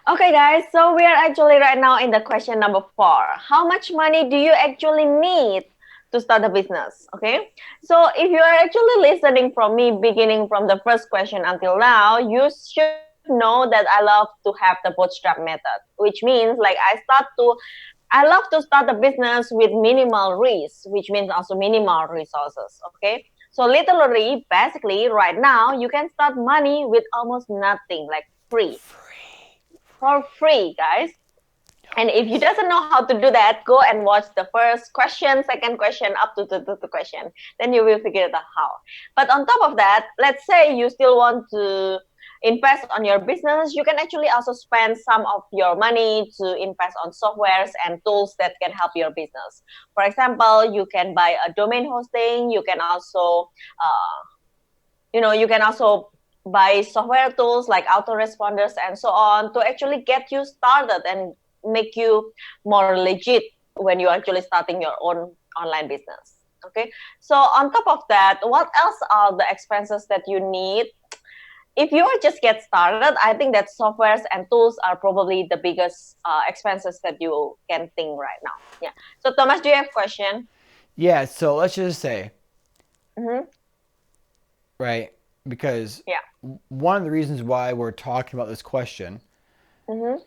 Okay, guys, so we are actually right now in the question number 4. How much money do you actually need to start a business? Okay, so if you are actually listening from me, beginning from the first question until now, you should know that I love to have the bootstrap method, which means like I love to start a business with minimal risk, which means also minimal resources. Okay, so literally, basically, right now you can start money with almost nothing, like free for free, guys. And if you doesn't know how to do that, go and watch the first question, second question, up to the question. Then you will figure it out how. But on top of that, let's say you still want to invest on your business, you can actually also spend some of your money to invest on softwares and tools that can help your business. For example, you can buy a domain hosting. You can also you can also buy software tools like autoresponders and so on to actually get you started and make you more legit when you're actually starting your own online business. Okay, so on top of that, what else are the expenses that you need if you are just get started? I think that softwares and tools are probably the biggest expenses that you can think right now. Yeah, so Thomas, do you have a question? Yeah, so let's just say, Mm-hmm. right, because Yeah. one of the reasons why we're talking about this question, Mm-hmm.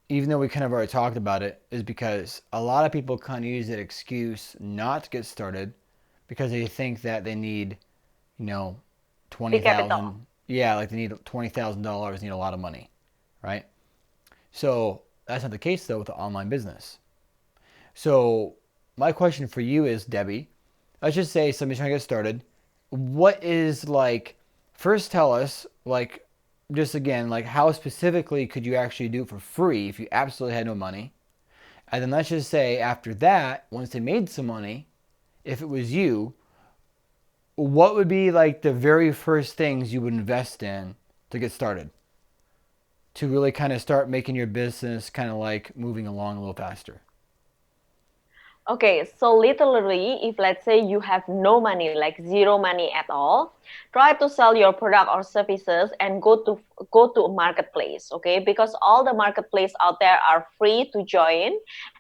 even though we kind of already talked about it, is because a lot of people kind of use that excuse not to get started because they think that they need, you know, Big capital. 20,000. Yeah, like they need $20,000, need a lot of money, right? So that's not the case though with the online business. So my question for you is, Debbie, let's just say somebody's trying to get started. What is like, first tell us, like, just again, like how specifically could you actually do it for free if you absolutely had no money? And then let's just say after that, once they made some money, if it was you, what would be like the very first things you would invest in to get started? To really kind of start making your business kind of like moving along a little faster. Okay, so literally, if let's say you have no money, like zero money at all, try to sell your product or services and go to a marketplace, okay? Because all the marketplace out there are free to join,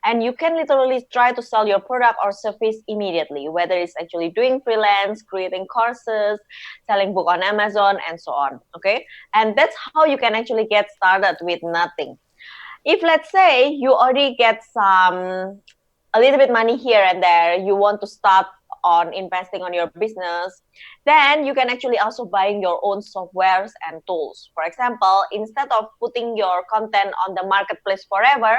and you can literally try to sell your product or service immediately, whether it's actually doing freelance, creating courses, selling book on Amazon, and so on, okay? And that's how you can actually get started with nothing. If let's say you already get some a little bit money here and there, you want to start on investing on your business, then you can actually also buying your own softwares and tools. For example, instead of putting your content on the marketplace forever,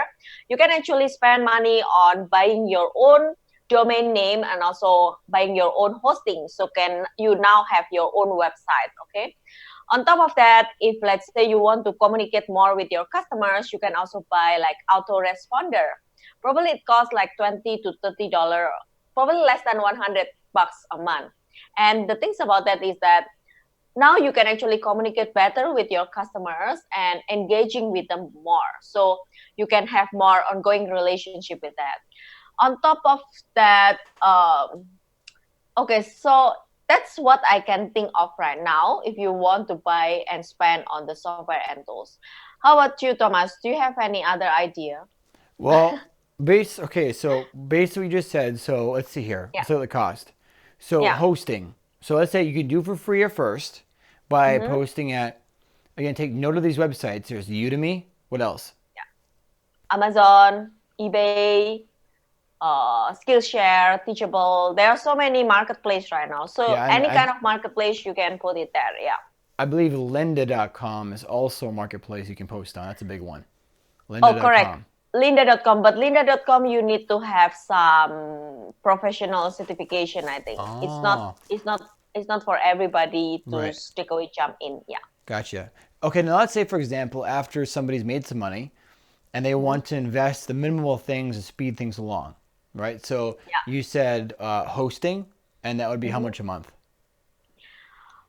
you can actually spend money on buying your own domain name and also buying your own hosting, so can you now have your own website. Okay, on top of that, if let's say you want to communicate more with your customers, you can also buy like autoresponder. Probably it costs like $20 to $30, probably less than 100 bucks a month. And the things about that is that now you can actually communicate better with your customers and engaging with them more. So you can have more ongoing relationship with that. On top of that, okay, so that's what I can think of right now if you want to buy and spend on the software and tools. How about you, Thomas? Do you have any other idea? Well, okay, so based on what you just said, so let's see here. Yeah, Let's look at the cost. So yeah. hosting. So let's say you can do for free at first by Mm-hmm. posting at, again, take note of these websites. There's Udemy. What else? Yeah. Amazon, eBay, Skillshare, Teachable. There are so many marketplace right now. So Yeah, and any kind of marketplace, you can put it there. Yeah. I believe lynda.com is also a marketplace you can post on. That's a big one. Oh, correct. Lynda.com. Lynda.com, but Lynda.com you need to have some professional certification, I think. Oh, It's not for everybody to right. stick away jump in. Yeah. Gotcha. Okay, now let's say, for example, after somebody's made some money and they Hmm. want to invest the minimal things to speed things along, right? So Yeah. you said hosting, and that would be how Hmm. much a month?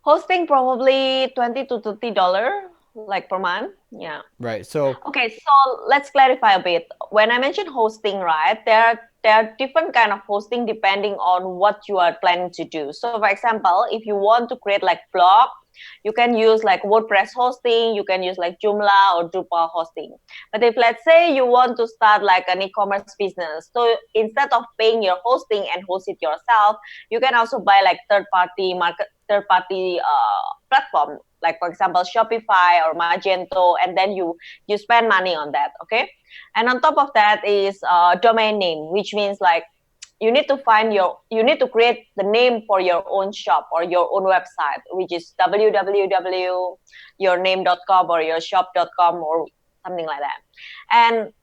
Hosting probably $20 to $30 like per month. Yeah. Right. So Okay, so let's clarify a bit. When I mentioned hosting, right, there are different kind of hosting depending on what you are planning to do. So, for example, if you want to create like blog, You can use like WordPress hosting, you can use like Joomla or Drupal hosting. But if let's say you want to start like an e-commerce business, so instead of paying your hosting and host it yourself, you can also buy like third party platform, like for example Shopify or Magento, and then you spend money on that. Okay, and on top of that is domain name, which means like you need to create the name for your own shop or your own website, which is www.yourname.com or yourshop.com or something like that. And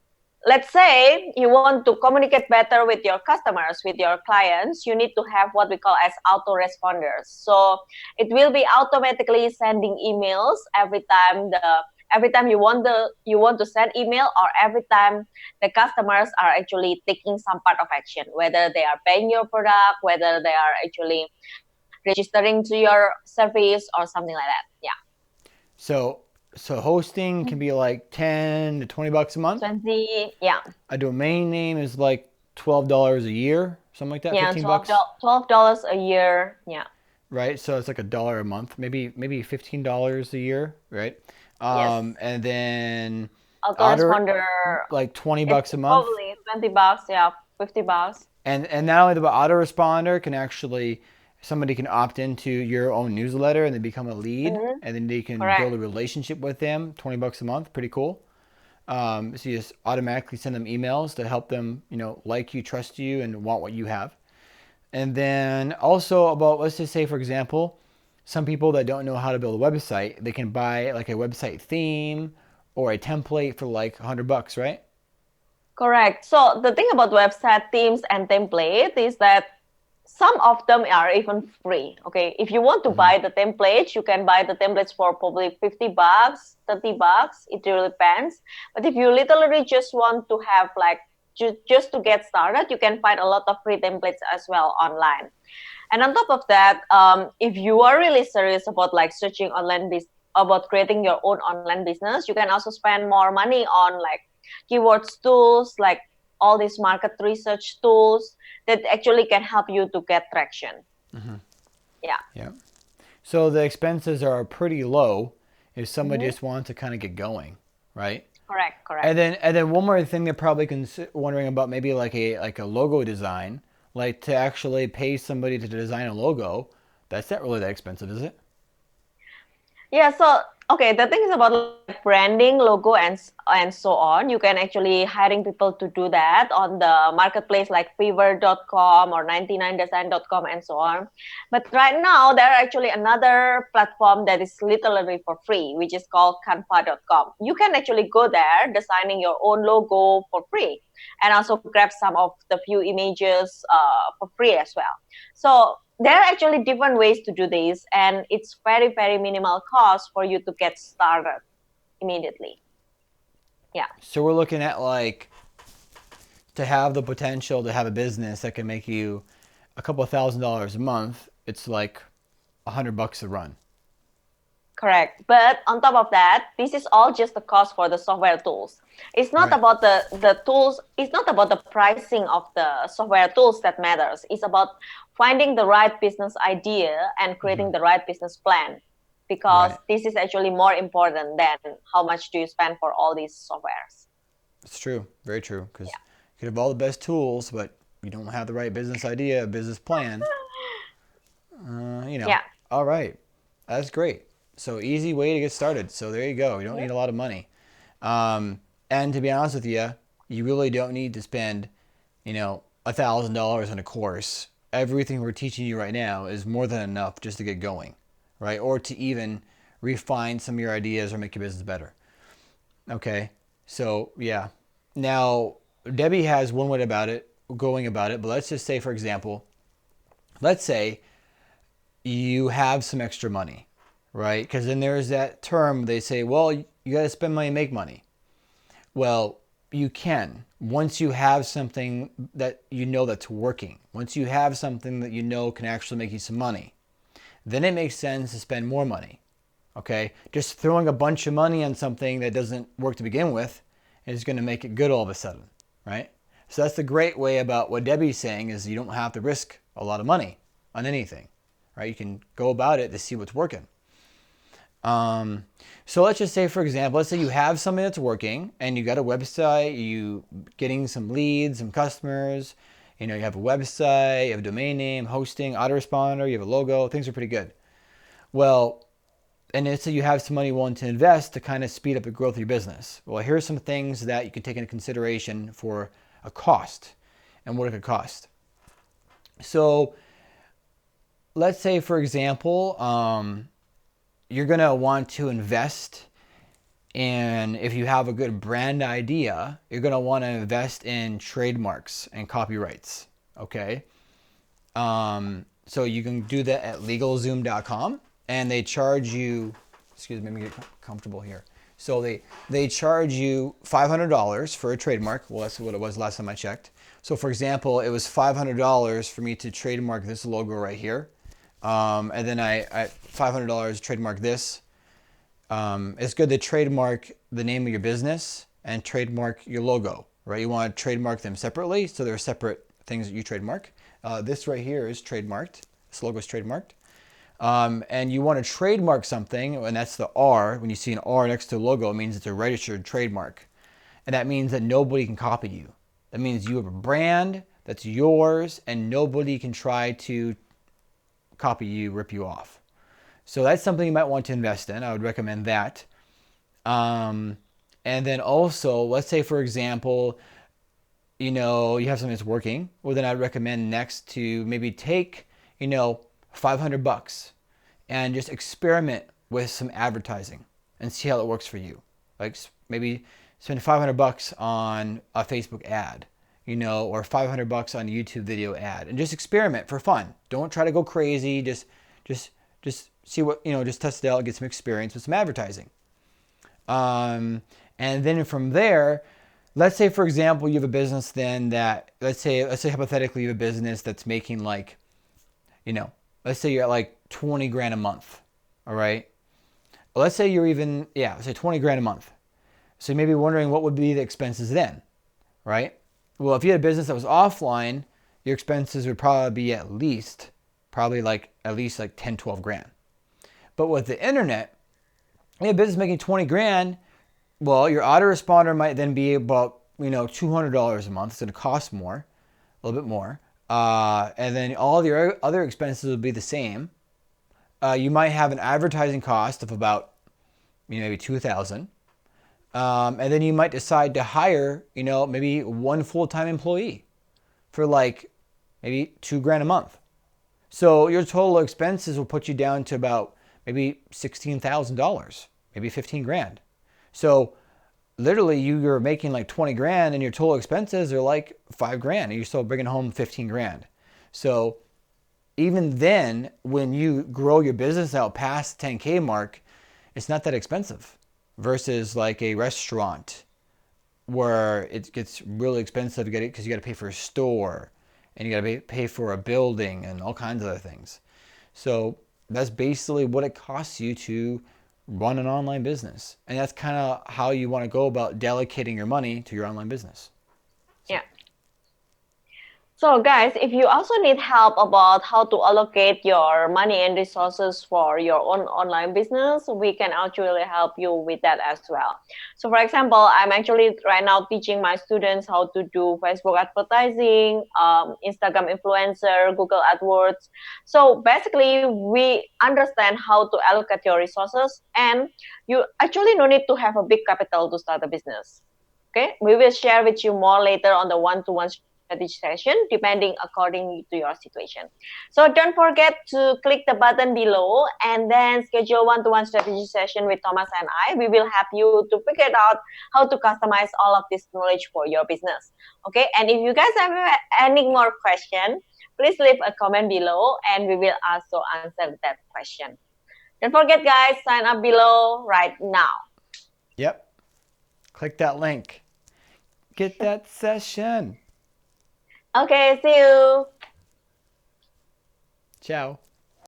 let's say you want to communicate better with your customers, with your clients, you need to have what we call as autoresponders. So it will be automatically sending emails every time you want to send email, or every time the customers are actually taking some part of action, whether they are paying your product, whether they are actually registering to your service or something like that. Yeah. So hosting can be like 10 to 20 bucks a month. 20, yeah. A domain name is like $12 a year, something like that. Yeah, 15 bucks. $12 a year. Yeah. Right. So it's like $1 a month, maybe $15 a year, right? Yes. And then Autoresponder, like 20 it's bucks a month. probably 20 bucks, yeah, 50 bucks. And not only the autoresponder can actually, somebody can opt into your own newsletter and they become a lead, and then they can build a Correct. relationship with them. 20 bucks a month, pretty cool. So you just automatically send them emails to help them, like you, trust you, and want what you have. And then also about, let's just say, for example, some people that don't know how to build a website, they can buy like a website theme or a template for like 100 bucks, right? Correct. So the thing about website themes and template is that some of them are even free. Okay, if you want to buy the templates, you can buy the templates for probably 50 bucks, 30 bucks. It really depends. But if you literally just want to have like just to get started, you can find a lot of free templates as well online. And on top of that, if you are really serious about like searching about creating your own online business, you can also spend more money on like keywords tools, like all these market research tools that actually can help you to get traction. Yeah. Yeah. So the expenses are pretty low if somebody just wants to kind of get going, right? Correct. And Correct. then one more thing they're probably wondering about, maybe like a logo design, like to actually pay somebody to design a logo. That's not really that expensive, is it? Yeah, so okay, the thing is about like branding, logo, and so on. You can actually hiring people to do that on the marketplace like Fiverr.com or 99design.com and so on. But right now there are actually another platform that is literally for free, which is called Canva.com. You can actually go there, designing your own logo for free, and also grab some of the few images for free as well. So there are actually different ways to do this, and it's very, very minimal cost for you to get started immediately. Yeah. So we're looking at like to have the potential to have a business that can make you a couple of $1,000s a month. It's like 100 bucks a run. Correct. But on top of that, this is all just the cost for the software tools. It's not Right. about the tools, it's not about the pricing of the software tools that matters. It's about finding the right business idea and creating the right business plan. Because Right. this is actually more important than how much do you spend for all these softwares. It's true. Very true. Because you could have all the best tools, but you don't have the right business idea, business plan. Yeah. All right. That's great. So easy way to get started. So there you go. You don't need a lot of money. And to be honest with you, you really don't need to spend, $1,000 on a course. Everything we're teaching you right now is more than enough just to get going, right? Or to even refine some of your ideas or make your business better. Okay. So yeah. Now Debbie has one way going about it, but let's just say, for example, let's say you have some extra money, right? Because then there's that term they say, well, you got to spend money, make money. Well, you can once you have something that that's working. Once you have something that can actually make you some money, then it makes sense to spend more money. Okay, just throwing a bunch of money on something that doesn't work to begin with is going to make it good all of a sudden, right? So that's the great way about what Debbie's saying is you don't have to risk a lot of money on anything, right? You can go about it to see what's working. So let's just say, for example, let's say you have something that's working and you got a website, you getting some leads, some customers, you know, you have a website, you have a domain name, hosting, autoresponder, you have a logo, things are pretty good. Well, and let's say you have some money willing to invest to kind of speed up the growth of your business. Well, here's some things that you can take into consideration for a cost and what it could cost. So let's say, for example, you're going to want to invest in, if you have a good brand idea, you're going to want to invest in trademarks and copyrights. Okay. So you can do that at LegalZoom.com, and they charge you, excuse me, let me get comfortable here. So they charge you $500 for a trademark. Well, that's what it was last time I checked. So for example, it was $500 for me to trademark this logo right here. And then I $500 trademark this. It's good to trademark the name of your business and trademark your logo, right? You want to trademark them separately, so they're separate things that you trademark. This right here is trademarked. This logo is trademarked. And you want to trademark something, and that's the R. When you see an R next to a logo, it means it's a registered trademark. And that means that nobody can copy you. That means you have a brand that's yours, and nobody can try to copy you, rip you off. So that's something you might want to invest in. I would recommend that. And then also, let's say, for example, you know, you have something that's working. Well, then I'd recommend next to maybe take, you know, $500 and just experiment with some advertising and see how it works for you. Like maybe spend $500 on a Facebook ad, you know, or $500 on a YouTube video ad, and just experiment for fun. Don't try to go crazy. Just see what, you know, just test it out, get some experience with some advertising. And then from there, let's say, for example, you have a business then that, let's say hypothetically you have a business that's making like, you know, let's say you're at like 20 grand a month. All right. Let's say you're even, let's say 20 grand a month. So you may be wondering what would be the expenses then, right? Well, if you had a business that was offline, your expenses would probably be at least 10, 12 grand. But with the internet, you have a business making 20 grand, well, your autoresponder might then be about, you know, $200 a month. It's going to cost more, a little bit more. And then all your other expenses will be the same. You might have an advertising cost of about, you know, maybe $2,000. And then you might decide to hire, you know, maybe one full-time employee for like maybe $2 grand a month. So your total expenses will put you down to about maybe $16,000, maybe 15 grand. So literally you're making like 20 grand and your total expenses are like 5 grand and you're still bringing home 15 grand. So even then, when you grow your business out past the 10K mark, it's not that expensive versus like a restaurant where it gets really expensive to get it because you got to pay for a store and you got to pay for a building and all kinds of other things. So that's basically what it costs you to run an online business. And that's kind of how you want to go about delegating your money to your online business. Yeah. So guys, if you also need help about how to allocate your money and resources for your own online business, we can actually help you with that as well. So for example, I'm actually right now teaching my students how to do Facebook advertising, Instagram influencer, Google AdWords. So basically, we understand how to allocate your resources, and you actually no need to have a big capital to start a business. Okay, we will share with you more later on the one-to-one strategy session, depending according to your situation. So don't forget to click the button below and then schedule one-to-one strategy session with Thomas and I. We will help you to figure out how to customize all of this knowledge for your business. Okay, and if you guys have any more question, please leave a comment below and we will also answer that question. Don't forget, guys, sign up below right now. Yep. Click that link. Get that session. Okay, see you. Ciao.